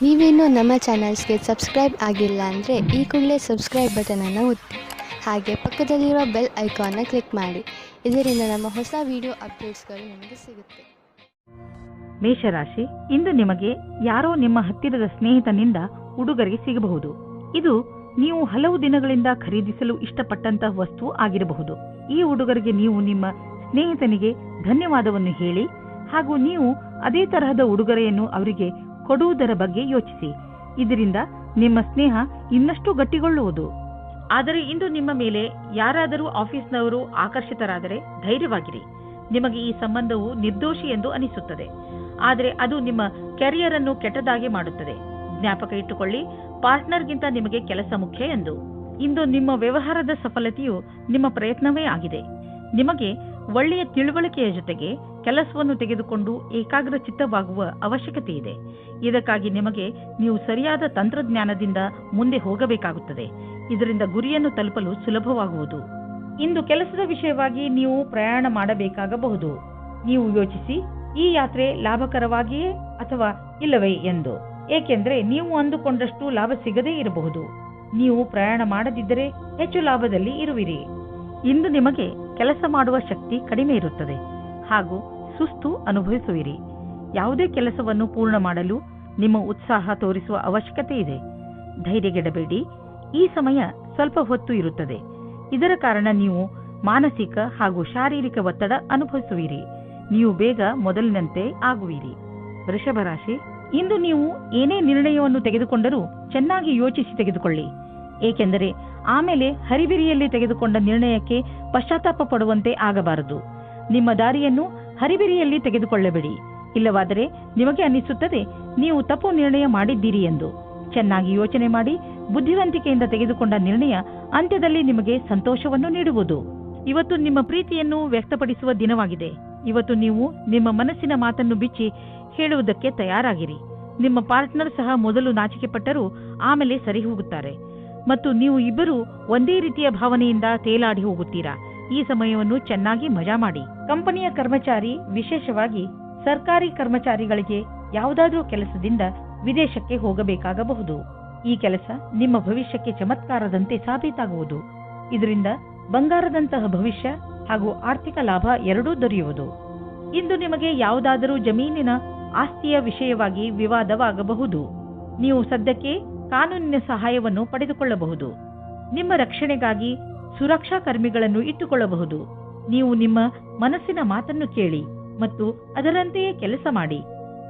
ನೀವೇನೂ ನಮ್ಮ ಚಾನಲ್ಸ್ಗೆ ಸಬ್ಸ್ಕ್ರೈಬ್ ಆಗಿಲ್ಲ ಅಂದರೆ ಈ ಕೂಡಲೇ ಸಬ್ಸ್ಕ್ರೈಬ್ ಬಟನನ್ನು ಒತ್ತಿ ಹಾಗೆ ಪಕ್ಕದಲ್ಲಿರೋ ಬೆಲ್ ಐಕಾನ್ನ ಕ್ಲಿಕ್ ಮಾಡಿ. ಇದರಿಂದ ನಮ್ಮ ಹೊಸ ವಿಡಿಯೋ ಅಪ್ಡೇಟ್ಸ್ಗಳು ನಿಮಗೆ ಸಿಗುತ್ತೆ. ಮೇಷರಾಶಿ, ಇಂದು ನಿಮಗೆ ಯಾರೋ ನಿಮ್ಮ ಹತ್ತಿರದ ಸ್ನೇಹಿತನಿಂದ ಉಡುಗೊರೆ ಸಿಗಬಹುದು. ಇದು ನೀವು ಹಲವು ದಿನಗಳಿಂದ ಖರೀದಿಸಲು ಇಷ್ಟಪಟ್ಟಂತಹ ವಸ್ತು ಆಗಿರಬಹುದು. ಈ ಉಡುಗೊರೆಗೆ ನೀವು ನಿಮ್ಮ ಸ್ನೇಹಿತನಿಗೆ ಧನ್ಯವಾದವನ್ನು ಹೇಳಿ ಹಾಗೂ ನೀವು ಅದೇ ತರಹದ ಉಡುಗೊರೆಯನ್ನು ಅವರಿಗೆ ಕೊಡುವುದರ ಬಗ್ಗೆ ಯೋಚಿಸಿ. ಇದರಿಂದ ನಿಮ್ಮ ಸ್ನೇಹ ಇನ್ನಷ್ಟು ಗಟ್ಟಿಗೊಳ್ಳುವುದು. ಆದರೆ ಇಂದು ನಿಮ್ಮ ಮೇಲೆ ಯಾರಾದರೂ ಆಫೀಸ್ನವರು ಆಕರ್ಷಿತರಾದರೆ ಧೈರ್ಯವಾಗಿರಿ. ನಿಮಗೆ ಈ ಸಂಬಂಧವು ನಿರ್ದೋಷಿ ಎಂದು ಅನಿಸುತ್ತದೆ, ಆದರೆ ಅದು ನಿಮ್ಮ ಕೆರಿಯರ್ ಅನ್ನು ಕೆಟ್ಟದಾಗಿ ಮಾಡುತ್ತದೆ. ಜ್ಞಾಪಕ ಇಟ್ಟುಕೊಳ್ಳಿ, ಪಾರ್ಟ್ನರ್ಗಿಂತ ನಿಮಗೆ ಕೆಲಸ ಮುಖ್ಯ ಎಂದು. ಇಂದು ನಿಮ್ಮ ವ್ಯವಹಾರದ ಸಫಲತೆಯು ನಿಮ್ಮ ಪ್ರಯತ್ನವೇ ಆಗಿದೆ. ನಿಮಗೆ ಒಳ್ಳೆಯ ತಿಳುವಳಿಕೆಯ ಜೊತೆಗೆ ಕೆಲಸವನ್ನು ತೆಗೆದುಕೊಂಡು ಏಕಾಗ್ರ ಚಿತ್ತವಾಗುವ ಅವಶ್ಯಕತೆ ಇದೆ. ಇದಕ್ಕಾಗಿ ನಿಮಗೆ ನೀವು ಸರಿಯಾದ ತಂತ್ರಜ್ಞಾನದಿಂದ ಮುಂದೆ ಹೋಗಬೇಕಾಗುತ್ತದೆ. ಇದರಿಂದ ಗುರಿಯನ್ನು ತಲುಪಲು ಸುಲಭವಾಗುವುದು. ಇಂದು ಕೆಲಸದ ವಿಷಯವಾಗಿ ನೀವು ಪ್ರಯಾಣ ಮಾಡಬೇಕಾಗಬಹುದು. ನೀವು ಯೋಚಿಸಿ, ಈ ಯಾತ್ರೆ ಲಾಭಕರವಾಗಿಯೇ ಅಥವಾ ಇಲ್ಲವೇ ಎಂದು. ಏಕೆಂದರೆ ನೀವು ಅಂದುಕೊಂಡಷ್ಟು ಲಾಭ ಸಿಗದೇ ಇರಬಹುದು. ನೀವು ಪ್ರಯಾಣ ಮಾಡದಿದ್ದರೆ ಹೆಚ್ಚು ಲಾಭದಲ್ಲಿ ಇರುವಿರಿ. ಇಂದು ನಿಮಗೆ ಕೆಲಸ ಮಾಡುವ ಶಕ್ತಿ ಕಡಿಮೆ ಇರುತ್ತದೆ ಹಾಗೂ ಸುಸ್ತು ಅನುಭವಿಸುವಿರಿ. ಯಾವುದೇ ಕೆಲಸವನ್ನು ಪೂರ್ಣ ಮಾಡಲು ನಿಮ್ಮ ಉತ್ಸಾಹ ತೋರಿಸುವ ಅವಶ್ಯಕತೆ ಇದೆ. ಧೈರ್ಯಗೆಡಬೇಡಿ. ಈ ಸಮಯ ಸ್ವಲ್ಪ ಹೊತ್ತು ಇರುತ್ತದೆ. ಇದರ ಕಾರಣ ನೀವು ಮಾನಸಿಕ ಹಾಗೂ ಶಾರೀರಿಕ ಒತ್ತಡ ಅನುಭವಿಸುವಿರಿ. ನೀವು ಬೇಗ ಮೊದಲಿನಂತೆ ಆಗುವಿರಿ. ವೃಷಭ ರಾಶಿ, ಇಂದು ನೀವು ಏನೇ ನಿರ್ಣಯವನ್ನು ತೆಗೆದುಕೊಂಡರೂ ಚೆನ್ನಾಗಿ ಯೋಚಿಸಿ ತೆಗೆದುಕೊಳ್ಳಿ. ಏಕೆಂದರೆ ಆಮೇಲೆ ಹರಿಬಿರಿಯಲ್ಲಿ ತೆಗೆದುಕೊಂಡ ನಿರ್ಣಯಕ್ಕೆ ಪಶ್ಚಾತ್ತಾಪ ಪಡುವಂತೆ ಆಗಬಾರದು. ನಿಮ್ಮ ದಾರಿಯನ್ನು ಹರಿಬಿರಿಯಲ್ಲಿ ತೆಗೆದುಕೊಳ್ಳಬೇಡಿ. ಇಲ್ಲವಾದರೆ ನಿಮಗೆ ಅನ್ನಿಸುತ್ತದೆ ನೀವು ತಪ್ಪು ನಿರ್ಣಯ ಮಾಡಿದ್ದೀರಿ ಎಂದು. ಚೆನ್ನಾಗಿ ಯೋಚನೆ ಮಾಡಿ ಬುದ್ಧಿವಂತಿಕೆಯಿಂದ ತೆಗೆದುಕೊಂಡ ನಿರ್ಣಯ ಅಂತ್ಯದಲ್ಲಿ ನಿಮಗೆ ಸಂತೋಷವನ್ನು ನೀಡುವುದು. ಇವತ್ತು ನಿಮ್ಮ ಪ್ರೀತಿಯನ್ನು ವ್ಯಕ್ತಪಡಿಸುವ ದಿನವಾಗಿದೆ. ಇವತ್ತು ನೀವು ನಿಮ್ಮ ಮನಸ್ಸಿನ ಮಾತನ್ನು ಬಿಚ್ಚಿ ಹೇಳುವುದಕ್ಕೆ ತಯಾರಾಗಿರಿ. ನಿಮ್ಮ ಪಾರ್ಟ್ನರ್ ಸಹ ಮೊದಲು ನಾಚಿಕೆ ಪಟ್ಟರೂ ಆಮೇಲೆ ಸರಿ ಹೋಗುತ್ತಾರೆ ಮತ್ತು ನೀವು ಇಬ್ಬರು ಒಂದೇ ರೀತಿಯ ಭಾವನೆಯಿಂದ ತೇಲಾಡಿ ಹೋಗುತ್ತೀರಾ. ಈ ಸಮಯವನ್ನು ಚೆನ್ನಾಗಿ ಮಜಾ ಮಾಡಿ. ಕಂಪನಿಯ ಕರ್ಮಚಾರಿ, ವಿಶೇಷವಾಗಿ ಸರ್ಕಾರಿ ಕರ್ಮಚಾರಿಗಳಿಗೆ ಯಾವುದಾದ್ರೂ ಕೆಲಸದಿಂದ ವಿದೇಶಕ್ಕೆ ಹೋಗಬೇಕಾಗಬಹುದು. ಈ ಕೆಲಸ ನಿಮ್ಮ ಭವಿಷ್ಯಕ್ಕೆ ಚಮತ್ಕಾರದಂತೆ ಸಾಬೀತಾಗುವುದು. ಇದರಿಂದ ಬಂಗಾರದಂತಹ ಭವಿಷ್ಯ ಹಾಗೂ ಆರ್ಥಿಕ ಲಾಭ ಎರಡೂ ದೊರೆಯುವುದು. ಇಂದು ನಿಮಗೆ ಯಾವುದಾದರೂ ಜಮೀನಿನ ಆಸ್ತಿಯ ವಿಷಯವಾಗಿ ವಿವಾದವಾಗಬಹುದು. ನೀವು ಸದ್ಯಕ್ಕೆ ಕಾನೂನಿನ ಸಹಾಯವನ್ನು ಪಡೆದುಕೊಳ್ಳಬಹುದು. ನಿಮ್ಮ ರಕ್ಷಣೆಗಾಗಿ ಸುರಕ್ಷಾ ಕರ್ಮಿಗಳನ್ನು ಇಟ್ಟುಕೊಳ್ಳಬಹುದು. ನೀವು ನಿಮ್ಮ ಮನಸ್ಸಿನ ಮಾತನ್ನು ಕೇಳಿ ಮತ್ತು ಅದರಂತೆಯೇ ಕೆಲಸ ಮಾಡಿ.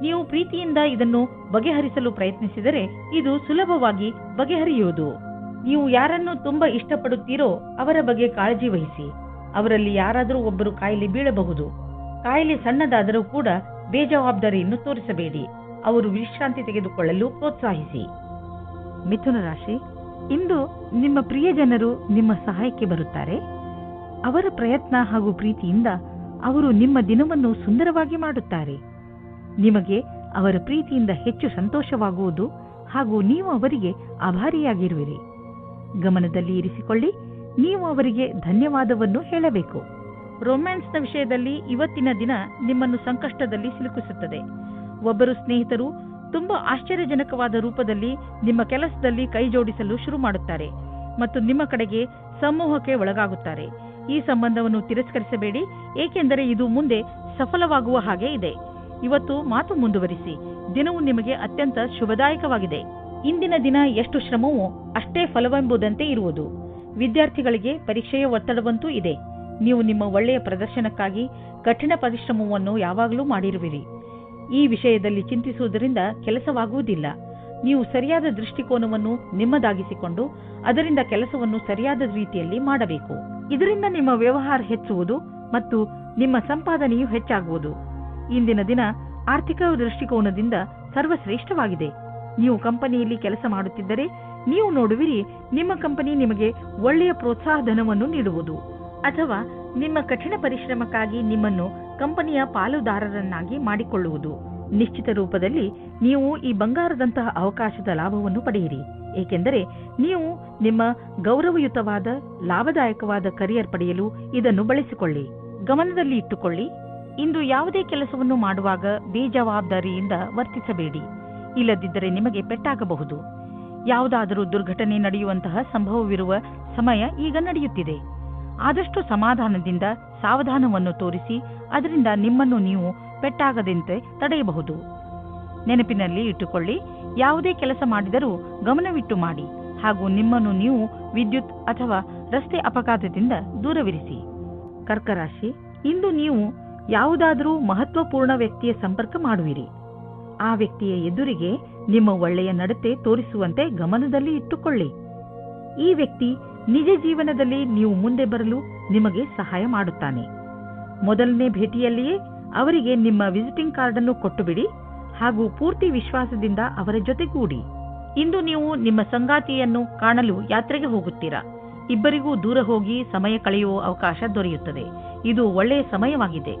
ನೀವು ಪ್ರೀತಿಯಿಂದ ಇದನ್ನು ಬಗೆಹರಿಸಲು ಪ್ರಯತ್ನಿಸಿದರೆ ಇದು ಸುಲಭವಾಗಿ ಬಗೆಹರಿಯುವುದು. ನೀವು ಯಾರನ್ನು ತುಂಬಾ ಇಷ್ಟಪಡುತ್ತೀರೋ ಅವರ ಬಗ್ಗೆ ಕಾಳಜಿ ವಹಿಸಿ. ಅವರಲ್ಲಿ ಯಾರಾದರೂ ಒಬ್ಬರು ಕಾಯಿಲೆ ಬೀಳಬಹುದು. ಕಾಯಿಲೆ ಸಣ್ಣದಾದರೂ ಕೂಡ ಬೇಜವಾಬ್ದಾರಿಯನ್ನು ತೋರಿಸಬೇಡಿ. ಅವರು ವಿಶ್ರಾಂತಿ ತೆಗೆದುಕೊಳ್ಳಲು ಪ್ರೋತ್ಸಾಹಿಸಿ. ಮಿಥುನ ರಾಶಿ, ಇಂದು ನಿಮ್ಮ ಪ್ರಿಯ ಜನರು ನಿಮ್ಮ ಸಹಾಯಕ್ಕೆ ಬರುತ್ತಾರೆ. ಅವರ ಪ್ರಯತ್ನ ಹಾಗೂ ಪ್ರೀತಿಯಿಂದ ಅವರು ನಿಮ್ಮ ದಿನವನ್ನು ಸುಂದರವಾಗಿ ಮಾಡುತ್ತಾರೆ. ನಿಮಗೆ ಅವರ ಪ್ರೀತಿಯಿಂದ ಹೆಚ್ಚು ಸಂತೋಷವಾಗುವುದು ಹಾಗೂ ನೀವು ಅವರಿಗೆ ಆಭಾರಿಯಾಗಿರುವಿರಿ. ಗಮನದಲ್ಲಿ ಇರಿಸಿಕೊಳ್ಳಿ, ನೀವು ಅವರಿಗೆ ಧನ್ಯವಾದವನ್ನು ಹೇಳಬೇಕು. ರೊಮ್ಯಾನ್ಸ್ನ ವಿಷಯದಲ್ಲಿ ಇವತ್ತಿನ ದಿನ ನಿಮ್ಮನ್ನು ಸಂಕಷ್ಟದಲ್ಲಿ ಸಿಲುಕಿಸುತ್ತದೆ. ಒಬ್ಬರು ಸ್ನೇಹಿತರು ತುಂಬಾ ಆಶ್ಚರ್ಯಜನಕವಾದ ರೂಪದಲ್ಲಿ ನಿಮ್ಮ ಕೆಲಸದಲ್ಲಿ ಕೈ ಜೋಡಿಸಲು ಶುರು ಮಾಡುತ್ತಾರೆ ಮತ್ತು ನಿಮ್ಮ ಕಡೆಗೆ ಸಮೂಹಕ್ಕೆ ಒಳಗಾಗುತ್ತಾರೆ. ಈ ಸಂಬಂಧವನ್ನು ತಿರಸ್ಕರಿಸಬೇಡಿ, ಏಕೆಂದರೆ ಇದು ಮುಂದೆ ಸಫಲವಾಗುವ ಹಾಗೆ ಇದೆ. ಇವತ್ತು ಮಾತು ಮುಂದುವರಿಸಿ. ದಿನವು ನಿಮಗೆ ಅತ್ಯಂತ ಶುಭದಾಯಕವಾಗಿದೆ. ಇಂದಿನ ದಿನ ಎಷ್ಟು ಶ್ರಮವೋ ಅಷ್ಟೇ ಫಲವೆಂಬುದಂತೆ ಇರುವುದು. ವಿದ್ಯಾರ್ಥಿಗಳಿಗೆ ಪರೀಕ್ಷೆಯ ಒತ್ತಡವಂತೂ ಇದೆ. ನೀವು ನಿಮ್ಮ ಒಳ್ಳೆಯ ಪ್ರದರ್ಶನಕ್ಕಾಗಿ ಕಠಿಣ ಪರಿಶ್ರಮವನ್ನು ಯಾವಾಗಲೂ ಮಾಡಿರುವಿರಿ. ಈ ವಿಷಯದಲ್ಲಿ ಚಿಂತಿಸುವುದರಿಂದ ಕೆಲಸವಾಗುವುದಿಲ್ಲ. ನೀವು ಸರಿಯಾದ ದೃಷ್ಟಿಕೋನವನ್ನು ನಿಮ್ಮದಾಗಿಸಿಕೊಂಡು ಅದರಿಂದ ಕೆಲಸವನ್ನು ಸರಿಯಾದ ರೀತಿಯಲ್ಲಿ ಮಾಡಬೇಕು. ಇದರಿಂದ ನಿಮ್ಮ ವ್ಯವಹಾರ ಹೆಚ್ಚುವುದು ಮತ್ತು ನಿಮ್ಮ ಸಂಪಾದನೆಯು ಹೆಚ್ಚಾಗುವುದು. ಇಂದಿನ ದಿನ ಆರ್ಥಿಕ ದೃಷ್ಟಿಕೋನದಿಂದ ಸರ್ವಶ್ರೇಷ್ಠವಾಗಿದೆ. ನೀವು ಕಂಪನಿಯಲ್ಲಿ ಕೆಲಸ ಮಾಡುತ್ತಿದ್ದರೆ ನೀವು ನೋಡುವಿರಿ, ನಿಮ್ಮ ಕಂಪನಿ ನಿಮಗೆ ಒಳ್ಳೆಯ ಪ್ರೋತ್ಸಾಹಧನವನ್ನು ನೀಡುವುದು ಅಥವಾ ನಿಮ್ಮ ಕಠಿಣ ಪರಿಶ್ರಮಕ್ಕಾಗಿ ನಿಮ್ಮನ್ನು ಕಂಪನಿಯ ಪಾಲುದಾರರನ್ನಾಗಿ ಮಾಡಿಕೊಳ್ಳುವುದು. ನಿಶ್ಚಿತ ರೂಪದಲ್ಲಿ ನೀವು ಈ ಬಂಗಾರದಂತಹ ಅವಕಾಶದ ಲಾಭವನ್ನು ಪಡೆಯಿರಿ. ಏಕೆಂದರೆ ನೀವು ನಿಮ್ಮ ಗೌರವಯುತವಾದ ಲಾಭದಾಯಕವಾದ ಕರಿಯರ್ ಪಡೆಯಲು ಇದನ್ನು ಬಳಸಿಕೊಳ್ಳಿ. ಗಮನದಲ್ಲಿ ಇಟ್ಟುಕೊಳ್ಳಿ, ಇಂದು ಯಾವುದೇ ಕೆಲಸವನ್ನು ಮಾಡುವಾಗ ಬೇಜವಾಬ್ದಾರಿಯಿಂದ ವರ್ತಿಸಬೇಡಿ. ಇಲ್ಲದಿದ್ದರೆ ನಿಮಗೆ ಪೆಟ್ಟಾಗಬಹುದು. ಯಾವುದಾದರೂ ದುರ್ಘಟನೆ ನಡೆಯುವಂತಹ ಸಂಭವವಿರುವ ಸಮಯ ಈಗ ನಡೆಯುತ್ತಿದೆ. ಆದಷ್ಟು ಸಮಾಧಾನದಿಂದ ಸಾವಧಾನವನ್ನು ತೋರಿಸಿ ಅದರಿಂದ ನಿಮ್ಮನ್ನು ನೀವು ಪೆಟ್ಟಾಗದಂತೆ ತಡೆಯಬಹುದು. ನೆನಪಿನಲ್ಲಿ ಇಟ್ಟುಕೊಳ್ಳಿ, ಯಾವುದೇ ಕೆಲಸ ಮಾಡಿದರೂ ಗಮನವಿಟ್ಟು ಮಾಡಿ ಹಾಗೂ ನಿಮ್ಮನ್ನು ನೀವು ವಿದ್ಯುತ್ ಅಥವಾ ರಸ್ತೆ ಅಪಘಾತದಿಂದ ದೂರವಿರಿಸಿ. ಕರ್ಕರಾಶಿ, ಇಂದು ನೀವು ಯಾವುದಾದರೂ ಮಹತ್ವಪೂರ್ಣ ವ್ಯಕ್ತಿಯ ಸಂಪರ್ಕ ಮಾಡುವಿರಿ. ಆ ವ್ಯಕ್ತಿಯ ಎದುರಿಗೆ ನಿಮ್ಮ ಒಳ್ಳೆಯ ನಡತೆ ತೋರಿಸುವಂತೆ ಗಮನದಲ್ಲಿ ಇಟ್ಟುಕೊಳ್ಳಿ. ಈ ವ್ಯಕ್ತಿ ನಿಜ ಜೀವನದಲ್ಲಿ ನೀವು ಮುಂದೆ ಬರಲು ನಿಮಗೆ ಸಹಾಯ ಮಾಡುತ್ತಾನೆ. ಮೊದಲನೇ ಭೇಟಿಯಲ್ಲಿಯೇ ಅವರಿಗೆ ನಿಮ್ಮ ವಿಸಿಟಿಂಗ್ ಕಾರ್ಡ್ ಅನ್ನು ಕೊಟ್ಟುಬಿಡಿ ಹಾಗೂ ಪೂರ್ತಿ ವಿಶ್ವಾಸದಿಂದ ಅವರ ಜೊತೆಗೂಡಿ. ಇಂದು ನೀವು ನಿಮ್ಮ ಸಂಗಾತಿಯನ್ನು ಕಾಣಲು ಯಾತ್ರೆಗೆ ಹೋಗುತ್ತೀರಾ. ಇಬ್ಬರಿಗೂ ದೂರ ಹೋಗಿ ಸಮಯ ಕಳೆಯುವ ಅವಕಾಶ ದೊರೆಯುತ್ತದೆ. ಇದು ಒಳ್ಳೆಯ ಸಮಯವಾಗಿದೆ.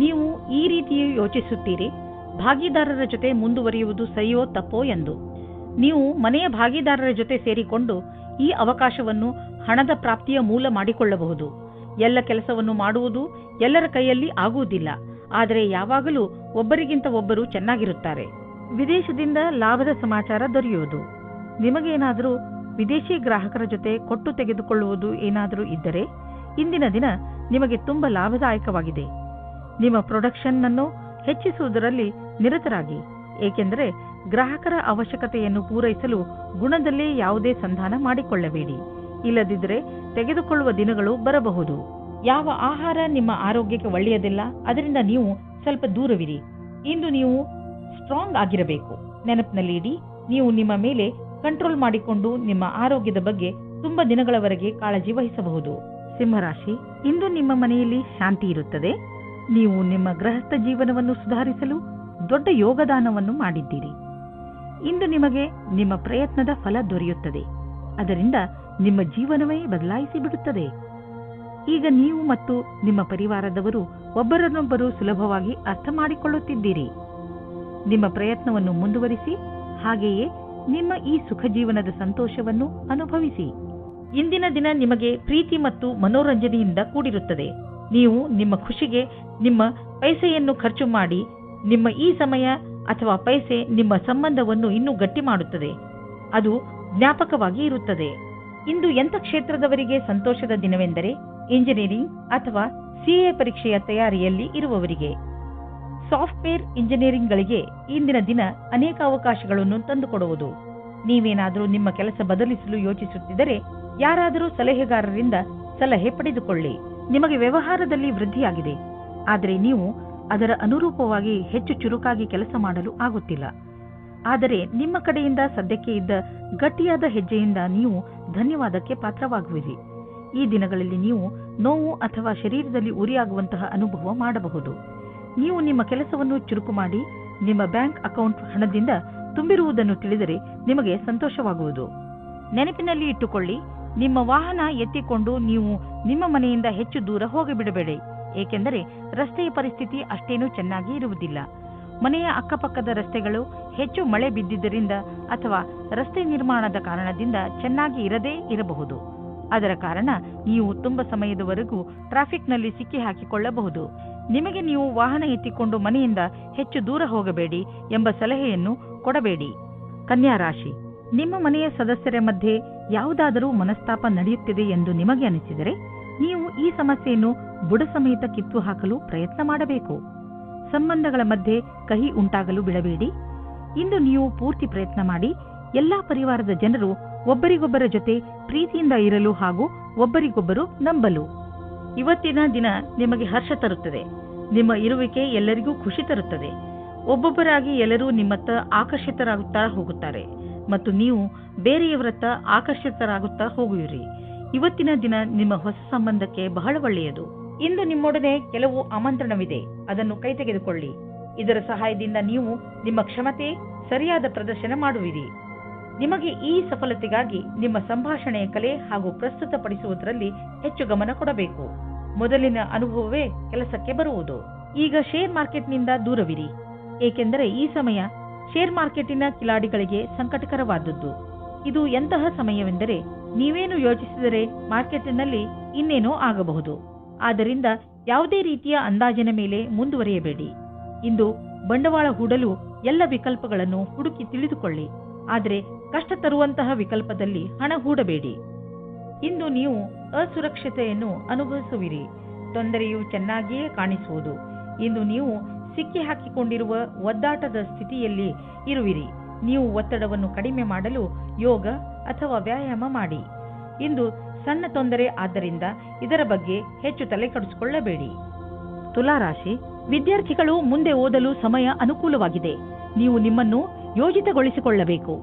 ನೀವು ಈ ರೀತಿ ಯೋಚಿಸುತ್ತೀರಿ, ಭಾಗಿದಾರರ ಜೊತೆ ಮುಂದುವರಿಯುವುದು ಸರಿಯೋ ತಪ್ಪೋ ಎಂದು. ನೀವು ಮನೆಯ ಭಾಗಿದಾರರ ಜೊತೆ ಸೇರಿಕೊಂಡು ಈ ಅವಕಾಶವನ್ನು ಹಣದ ಪ್ರಾಪ್ತಿಯ ಮೂಲ ಮಾಡಿಕೊಳ್ಳಬಹುದು. ಎಲ್ಲ ಕೆಲಸವನ್ನು ಮಾಡುವುದು ಎಲ್ಲರ ಕೈಯಲ್ಲಿ ಆಗುವುದಿಲ್ಲ, ಆದರೆ ಯಾವಾಗಲೂ ಒಬ್ಬರಿಗಿಂತ ಒಬ್ಬರು ಚೆನ್ನಾಗಿರುತ್ತಾರೆ. ವಿದೇಶದಿಂದ ಲಾಭದ ಸಮಾಚಾರ ದೊರೆಯುವುದು. ನಿಮಗೇನಾದರೂ ವಿದೇಶಿ ಗ್ರಾಹಕರ ಜೊತೆ ಕೊಟ್ಟು ತೆಗೆದುಕೊಳ್ಳುವುದು ಏನಾದರೂ ಇದ್ದರೆ ಇಂದಿನ ದಿನ ನಿಮಗೆ ತುಂಬ ಲಾಭದಾಯಕವಾಗಿದೆ. ನಿಮ್ಮ ಪ್ರೊಡಕ್ಷನ್ ಅನ್ನು ಹೆಚ್ಚಿಸುವುದರಲ್ಲಿ ನಿರತರಾಗಿ, ಏಕೆಂದರೆ ಗ್ರಾಹಕರ ಅವಶ್ಯಕತೆಯನ್ನು ಪೂರೈಸಲು ಗುಣದಲ್ಲೇ ಯಾವುದೇ ಸಂಧಾನ ಮಾಡಿಕೊಳ್ಳಬೇಡಿ. ಇಲ್ಲದಿದ್ದರೆ ತೆಗೆದುಕೊಳ್ಳುವ ದಿನಗಳು ಬರಬಹುದು. ಯಾವ ಆಹಾರ ನಿಮ್ಮ ಆರೋಗ್ಯಕ್ಕೆ ಒಳ್ಳೆಯದಿಲ್ಲ, ಅದರಿಂದ ನೀವು ಸ್ವಲ್ಪ ದೂರವಿರಿ. ಇಂದು ನೀವು ಸ್ಟ್ರಾಂಗ್ ಆಗಿರಬೇಕು. ನೆನಪಿನಲ್ಲಿ ಇಡಿ, ನೀವು ನಿಮ್ಮ ಮೇಲೆ ಕಂಟ್ರೋಲ್ ಮಾಡಿಕೊಂಡು ನಿಮ್ಮ ಆರೋಗ್ಯದ ಬಗ್ಗೆ ತುಂಬಾ ದಿನಗಳವರೆಗೆ ಕಾಳಜಿ ವಹಿಸಬಹುದು. ಸಿಂಹರಾಶಿ, ಇಂದು ನಿಮ್ಮ ಮನೆಯಲ್ಲಿ ಶಾಂತಿ ಇರುತ್ತದೆ. ನೀವು ನಿಮ್ಮ ಗೃಹಸ್ಥ ಜೀವನವನ್ನು ಸುಧಾರಿಸಲು ದೊಡ್ಡ ಯೋಗದಾನವನ್ನು ಮಾಡಿದ್ದೀರಿ. ಇಂದು ನಿಮಗೆ ನಿಮ್ಮ ಪ್ರಯತ್ನದ ಫಲ ದೊರೆಯುತ್ತದೆ. ಅದರಿಂದ ನಿಮ್ಮ ಜೀವನವೇ ಬದಲಾಯಿಸಿ ಬಿಡುತ್ತದೆ. ಈಗ ನೀವು ಮತ್ತು ನಿಮ್ಮ ಪರಿವಾರದವರು ಒಬ್ಬರನ್ನೊಬ್ಬರು ಸುಲಭವಾಗಿ ಅರ್ಥ ಮಾಡಿಕೊಳ್ಳುತ್ತಿದ್ದೀರಿ. ನಿಮ್ಮ ಪ್ರಯತ್ನವನ್ನು ಮುಂದುವರಿಸಿ, ಹಾಗೆಯೇ ನಿಮ್ಮ ಈ ಸುಖ ಜೀವನದ ಸಂತೋಷವನ್ನು ಅನುಭವಿಸಿ. ಇಂದಿನ ದಿನ ನಿಮಗೆ ಪ್ರೀತಿ ಮತ್ತು ಮನೋರಂಜನೆಯಿಂದ ಕೂಡಿರುತ್ತದೆ. ನೀವು ನಿಮ್ಮ ಖುಷಿಗೆ ನಿಮ್ಮ ಪೈಸೆಯನ್ನು ಖರ್ಚು ಮಾಡಿ, ನಿಮ್ಮ ಈ ಸಮಯ ಅಥವಾ ಪೈಸೆ ನಿಮ್ಮ ಸಂಬಂಧವನ್ನು ಇನ್ನೂ ಗಟ್ಟಿ ಮಾಡುತ್ತದೆ. ಅದು ಜ್ಞಾಪಕವಾಗಿ ಇರುತ್ತದೆ. ಇಂದು ಎಂಥ ಕ್ಷೇತ್ರದವರಿಗೆ ಸಂತೋಷದ ದಿನವೆಂದರೆ ಇಂಜಿನಿಯರಿಂಗ್ ಅಥವಾ ಸಿಎ ಪರೀಕ್ಷೆಯ ತಯಾರಿಯಲ್ಲಿ ಇರುವವರಿಗೆ. ಸಾಫ್ಟ್ವೇರ್ ಇಂಜಿನಿಯರಿಂಗ್ಗಳಿಗೆ ಇಂದಿನ ದಿನ ಅನೇಕ ಅವಕಾಶಗಳನ್ನು ತಂದುಕೊಡುವುದು. ನೀವೇನಾದರೂ ನಿಮ್ಮ ಕೆಲಸ ಬದಲಿಸಲು ಯೋಚಿಸುತ್ತಿದ್ದರೆ ಯಾರಾದರೂ ಸಲಹೆಗಾರರಿಂದ ಸಲಹೆ ಪಡೆದುಕೊಳ್ಳಿ. ನಿಮಗೆ ವ್ಯವಹಾರದಲ್ಲಿ ವೃದ್ಧಿಯಾಗಿದೆ, ಆದರೆ ನೀವು ಅದರ ಅನುರೂಪವಾಗಿ ಹೆಚ್ಚು ಚುರುಕಾಗಿ ಕೆಲಸ ಮಾಡಲು ಆಗುತ್ತಿಲ್ಲ. ಆದರೆ ನಿಮ್ಮ ಕಡೆಯಿಂದ ಸದ್ಯಕ್ಕೆ ಇದ್ದ ಗಟ್ಟಿಯಾದ ಹೆಜ್ಜೆಯಿಂದ ನೀವು ಧನ್ಯವಾದಕ್ಕೆ ಪಾತ್ರವಾಗುವಿರಿ. ಈ ದಿನಗಳಲ್ಲಿ ನೀವು ನೋವು ಅಥವಾ ಶರೀರದಲ್ಲಿ ಉರಿಯಾಗುವಂತಹ ಅನುಭವ ಮಾಡಬಹುದು. ನೀವು ನಿಮ್ಮ ಕೆಲಸವನ್ನು ಚುರುಕು ಮಾಡಿ ನಿಮ್ಮ ಬ್ಯಾಂಕ್ ಅಕೌಂಟ್ ಹಣದಿಂದ ತುಂಬಿರುವುದನ್ನು ತಿಳಿದರೆ ನಿಮಗೆ ಸಂತೋಷವಾಗುವುದು. ನೆನಪಿನಲ್ಲಿ ಇಟ್ಟುಕೊಳ್ಳಿ, ನಿಮ್ಮ ವಾಹನ ಎತ್ತಿಕೊಂಡು ನೀವು ನಿಮ್ಮ ಮನೆಯಿಂದ ಹೆಚ್ಚು ದೂರ ಹೋಗಿಬಿಡಬೇಡಿ, ಏಕೆಂದರೆ ರಸ್ತೆಯ ಪರಿಸ್ಥಿತಿ ಅಷ್ಟೇನೂ ಚೆನ್ನಾಗಿ ಇರುವುದಿಲ್ಲ. ಮನೆಯ ಅಕ್ಕಪಕ್ಕದ ರಸ್ತೆಗಳು ಹೆಚ್ಚು ಮಳೆ ಬಿದ್ದಿದ್ದರಿಂದ ಅಥವಾ ರಸ್ತೆ ನಿರ್ಮಾಣದ ಕಾರಣದಿಂದ ಚೆನ್ನಾಗಿ ಇರದೇ ಇರಬಹುದು. ಅದರ ಕಾರಣ ನೀವು ತುಂಬ ಸಮಯದವರೆಗೂ ಟ್ರಾಫಿಕ್ನಲ್ಲಿ ಸಿಕ್ಕಿ ಹಾಕಿಕೊಳ್ಳಬಹುದು. ನಿಮಗೆ ನೀವು ವಾಹನ ಎತ್ತಿಕೊಂಡು ಮನೆಯಿಂದ ಹೆಚ್ಚು ದೂರ ಹೋಗಬೇಡಿ ಎಂಬ ಸಲಹೆಯನ್ನು ಕೊಡಬೇಡಿ. ಕನ್ಯಾ ರಾಶಿ, ನಿಮ್ಮ ಮನೆಯ ಸದಸ್ಯರ ಮಧ್ಯೆ ಯಾವುದಾದರೂ ಮನಸ್ತಾಪ ನಡೆಯುತ್ತಿದೆ ಎಂದು ನಿಮಗೆ ಅನಿಸಿದರೆ ನೀವು ಈ ಸಮಸ್ಯೆಯನ್ನು ಬುಡ ಸಮೇತ ಕಿತ್ತು ಹಾಕಲು ಪ್ರಯತ್ನ ಮಾಡಬೇಕು. ಸಂಬಂಧಗಳ ಮಧ್ಯೆ ಕಹಿ ಉಂಟಾಗಲು ಬಿಡಬೇಡಿ. ಇಂದು ನೀವು ಪೂರ್ತಿ ಪ್ರಯತ್ನ ಮಾಡಿ ಎಲ್ಲಾ ಪರಿವಾರದ ಜನರು ಒಬ್ಬರಿಗೊಬ್ಬರ ಜೊತೆ ಪ್ರೀತಿಯಿಂದ ಇರಲು ಹಾಗೂ ಒಬ್ಬರಿಗೊಬ್ಬರು ನಂಬಲು. ಇವತ್ತಿನ ದಿನ ನಿಮಗೆ ಹರ್ಷ ತರುತ್ತದೆ. ನಿಮ್ಮ ಇರುವಿಕೆ ಎಲ್ಲರಿಗೂ ಖುಷಿ ತರುತ್ತದೆ. ಒಬ್ಬೊಬ್ಬರಾಗಿ ಎಲ್ಲರೂ ನಿಮ್ಮತ್ತ ಆಕರ್ಷಿತರಾಗುತ್ತಾ ಹೋಗುತ್ತಾರೆ ಮತ್ತು ನೀವು ಬೇರೆಯವರತ್ತ ಆಕರ್ಷಿತರಾಗುತ್ತಾ ಹೋಗುವಿರಿ. ಇವತ್ತಿನ ದಿನ ನಿಮ್ಮ ಹೊಸ ಸಂಬಂಧಕ್ಕೆ ಬಹಳ ಒಳ್ಳೆಯದು. ಇಂದು ನಿಮ್ಮೊಡನೆ ಕೆಲವು ಆಮಂತ್ರಣವಿದೆ, ಅದನ್ನು ಕೈ ತೆಗೆದುಕೊಳ್ಳಿ. ಇದರ ಸಹಾಯದಿಂದ ನೀವು ನಿಮ್ಮ ಕ್ಷಮತೆ ಸರಿಯಾದ ಪ್ರದರ್ಶನ ಮಾಡುವಿರಿ. ನಿಮಗೆ ಈ ಸಫಲತೆಗಾಗಿ ನಿಮ್ಮ ಸಂಭಾಷಣೆಯ ಕಲೆ ಹಾಗೂ ಪ್ರಸ್ತುತಪಡಿಸುವುದರಲ್ಲಿ ಹೆಚ್ಚು ಗಮನ ಕೊಡಬೇಕು. ಮೊದಲಿನ ಅನುಭವವೇ ಕೆಲಸಕ್ಕೆ ಬರುವುದು. ಈಗ ಶೇರ್ ಮಾರ್ಕೆಟ್ನಿಂದ ದೂರವಿರಿ, ಏಕೆಂದರೆ ಈ ಸಮಯ ಶೇರ್ ಮಾರ್ಕೆಟಿನ ಕಿಲಾಡಿಗಳಿಗೆ ಸಂಕಟಕರವಾದದ್ದು. ಇದು ಎಂತಹ ಸಮಯವೆಂದರೆ ನೀವೇನು ಯೋಚಿಸಿದರೆ ಮಾರ್ಕೆಟಿನಲ್ಲಿ ಇನ್ನೇನೋ ಆಗಬಹುದು. ಆದ್ದರಿಂದ ಯಾವುದೇ ರೀತಿಯ ಅಂದಾಜಿನ ಮೇಲೆ ಮುಂದುವರಿಯಬೇಡಿ. ಇಂದು ಬಂಡವಾಳ ಹೂಡಲು ಎಲ್ಲ ವಿಕಲ್ಪಗಳನ್ನು ಹುಡುಕಿ ತಿಳಿದುಕೊಳ್ಳಿ. ಆದರೆ ಕಷ್ಟ ತರುವಂತಹ ವಿಕಲ್ಪದಲ್ಲಿ ಹಣ ಹೂಡಬೇಡಿ. ಇಂದು ನೀವು ಅಸುರಕ್ಷತೆಯನ್ನು ಅನುಭವಿಸುವಿರಿ. ತೊಂದರೆಯು ಚೆನ್ನಾಗಿಯೇ ಕಾಣಿಸುವುದು. ಇಂದು ನೀವು ಸಿಕ್ಕಿ ಹಾಕಿಕೊಂಡಿರುವ ಒದ್ದಾಟದ ಸ್ಥಿತಿಯಲ್ಲಿ ಇರುವಿರಿ. ನೀವು ಒತ್ತಡವನ್ನು ಕಡಿಮೆ ಮಾಡಲು ಯೋಗ ಅಥವಾ ವ್ಯಾಯಾಮ ಮಾಡಿ. ಇಂದು ಸಣ್ಣ ತೊಂದರೆ, ಆದ್ದರಿಂದ ಇದರ ಬಗ್ಗೆ ಹೆಚ್ಚು ತಲೆ ಕೆಡಿಸಿಕೊಳ್ಳಬೇಡಿ. ತುಲಾರಾಶಿ, ವಿದ್ಯಾರ್ಥಿಗಳು ಮುಂದೆ ಓದಲು ಸಮಯ ಅನುಕೂಲವಾಗಿದೆ. ನೀವು ನಿಮ್ಮನ್ನು ಯೋಜಿತಗೊಳಿಸಿಕೊಳ್ಳಬೇಕು.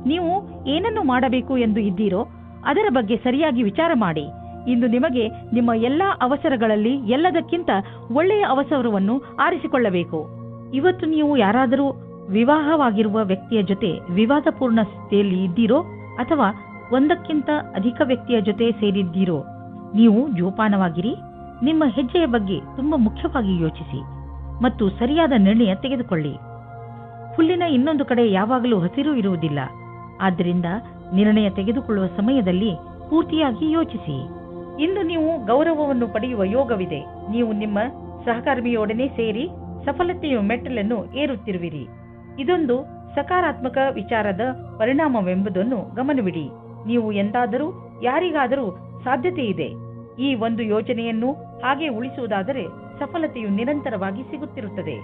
ನೀವು ಏನನ್ನು ಮಾಡಬೇಕು ಎಂದು ಇದ್ದೀರೋ ಅದರ ಬಗ್ಗೆ ಸರಿಯಾಗಿ ವಿಚಾರ ಮಾಡಿ. ಇಂದು ನಿಮಗೆ ನಿಮ್ಮ ಎಲ್ಲಾ ಅವಸರಗಳಲ್ಲಿ ಎಲ್ಲದಕ್ಕಿಂತ ಒಳ್ಳೆಯ ಅವಸರವನ್ನು ಆರಿಸಿಕೊಳ್ಳಬೇಕು. ಇವತ್ತು ನೀವು ಯಾರಾದರೂ ವಿವಾಹವಾಗಿರುವ ವ್ಯಕ್ತಿಯ ಜೊತೆ ವಿವಾದಪೂರ್ಣ ಸ್ಥಿತಿಯಲ್ಲಿ ಇದ್ದೀರೋ ಅಥವಾ ಒಂದಕ್ಕಿಂತ ಅಧಿಕ ವ್ಯಕ್ತಿಯ ಜೊತೆ ಸೇರಿದ್ದೀರೋ, ನೀವು ಜೋಪಾನವಾಗಿರಿ. ನಿಮ್ಮ ಹೆಜ್ಜೆಯ ಬಗ್ಗೆ ತುಂಬಾ ಮುಖ್ಯವಾಗಿ ಯೋಚಿಸಿ ಮತ್ತು ಸರಿಯಾದ ನಿರ್ಣಯ ತೆಗೆದುಕೊಳ್ಳಿ. ಹುಲ್ಲಿನ ಇನ್ನೊಂದು ಕಡೆ ಯಾವಾಗಲೂ ಹಸಿರು ಇರುವುದಿಲ್ಲ. ಆದ್ದರಿಂದ ನಿರ್ಣಯ ತೆಗೆದುಕೊಳ್ಳುವ ಸಮಯದಲ್ಲಿ ಪೂರ್ತಿಯಾಗಿ ಯೋಚಿಸಿ. ಇಂದು ನೀವು ಗೌರವವನ್ನು ಪಡೆಯುವ ಯೋಗವಿದೆ. ನೀವು ನಿಮ್ಮ ಸಹಕರ್ಮಿಯೊಡನೆ ಸೇರಿ ಸಫಲತೆಯ ಮೆಟ್ಟಲನ್ನು ಏರುತ್ತಿರುವಿರಿ. ಇದೊಂದು ಸಕಾರಾತ್ಮಕ ವಿಚಾರದ ಪರಿಣಾಮವೆಂಬುದನ್ನು ಗಮನವಿಡಿ. ನೀವು ಎಂದಾದರೂ ಯಾರಿಗಾದರೂ ಸಾಧ್ಯತೆ ಇದೆ. ಈ ಒಂದು ಯೋಜನೆಯನ್ನು ಹಾಗೆ ಉಳಿಸುವುದಾದರೆ ಸಫಲತೆಯು ನಿರಂತರವಾಗಿ ಸಿಗುತ್ತಿರುತ್ತದೆ.